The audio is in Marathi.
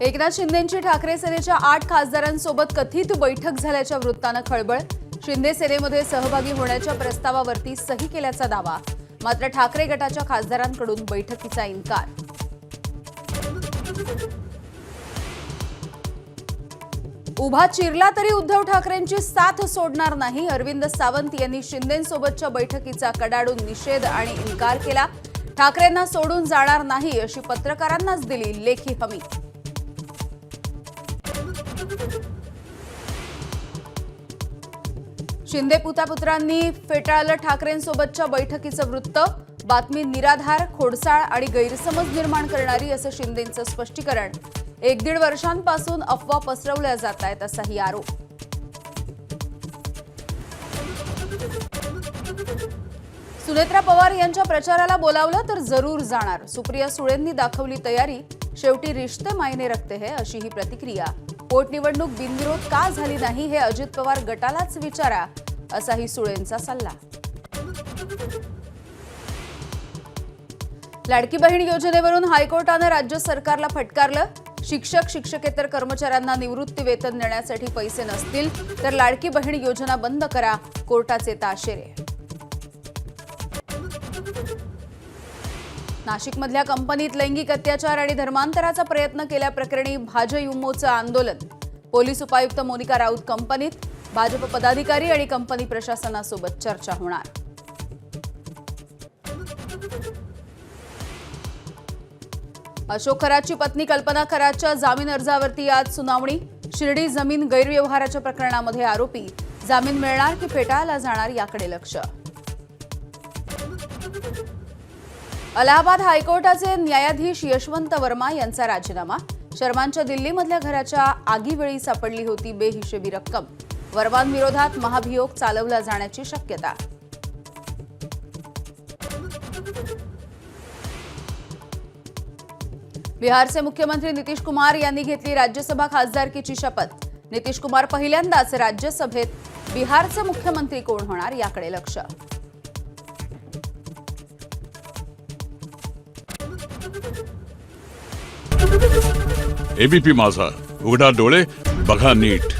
एकनाथ शिंदेंची ठाकरे सेनेच्या 8 खासदारांसोबत कथित बैठक झाल्याच्या वृत्तानं खळबळ। शिंदे सेनेमध्ये सहभागी होण्याच्या प्रस्तावावरती सही केल्याचा दावा, मात्र ठाकरे गटाच्या खासदारांकडून बैठकीचा इन्कार। उभा चिरला तरी उद्धव ठाकरेंची साथ सोडणार नाही, अरविंद सावंत यांनी शिंदेंसोबतच्या बैठकीचा कडाडून निषेध आणि इन्कार केला। ठाकरेंना सोडून जाणार नाही अशी पत्रकारांनाच दिली लेखी हमी। शिंदे पुत्रांनी फेटाळलं ठाकरेंसोबतच्या बैठकीचं वृत्त, बातमी निराधार, खोडसाळ आणि गैरसमज निर्माण करणारी असं शिंदेंचं स्पष्टीकरण। 1-1.5 वर्षांपासून अफवा पसरवल्या जात आहेत असाही आरोप। सुनेत्रा पवार यांच्या प्रचाराला बोलावलं तर जरूर जाणार, सुप्रिया सुळेंनी दाखवली तयारी, शेवटी रिश्ते मायने रखते हैं अशी ही प्रतिक्रिया। पोटनिवडणूक बिनविरोध का झाली नाही हे अजित पवार गटालाच विचारा, असाही सुळेंचा सल्ला। लाडकी बहीण योजनेवरून हायकोर्टानं राज्य सरकारला फटकारलं, शिक्षक शिक्षकेतर कर्मचाऱ्यांना निवृत्ती वेतन देण्यासाठी पैसे नसतील तर लाडकी बहीण योजना बंद करा, कोर्टाचे ताशेरे। नाशिकमधल्या कंपनीत लैंगिक अत्याचार आणि धर्मांतराचा प्रयत्न केल्याप्रकरणी भाजयुमोचं आंदोलन, पोलीस उपायुक्त मोनिका राऊत कंपनीत, भाजप पदाधिकारी आणि कंपनी प्रशासनासोबत चर्चा होणार। अशोक खरातची पत्नी कल्पना खरातच्या जामीन अर्जावरती आज सुनावणी, शिर्डी जमीन गैरव्यवहाराच्या प्रकरणामध्ये आरोपी, जामीन मिळणार की फेटाळला जाणार याकडे लक्ष। अलाहाबाद हायकोर्टाचे न्यायाधीश यशवंत वर्मा यांचा राजीनामा, शर्मांच्या दिल्लीमधल्या घराच्या आगीवेळी सापडली होती बेहिशेबी रक्कम, वर्मांविरोधात महाभियोग चालवला जाण्याची शक्यता। बिहारचे मुख्यमंत्री नितीश कुमार यांनी घेतली राज्यसभा खासदारकीची शपथ, नितीश कुमार पहिल्यांदाच राज्यसभेत, बिहारचे मुख्यमंत्री कोण होणार याकडे लक्ष। एबीपी माझा, उघडा डोळे बघा नीट।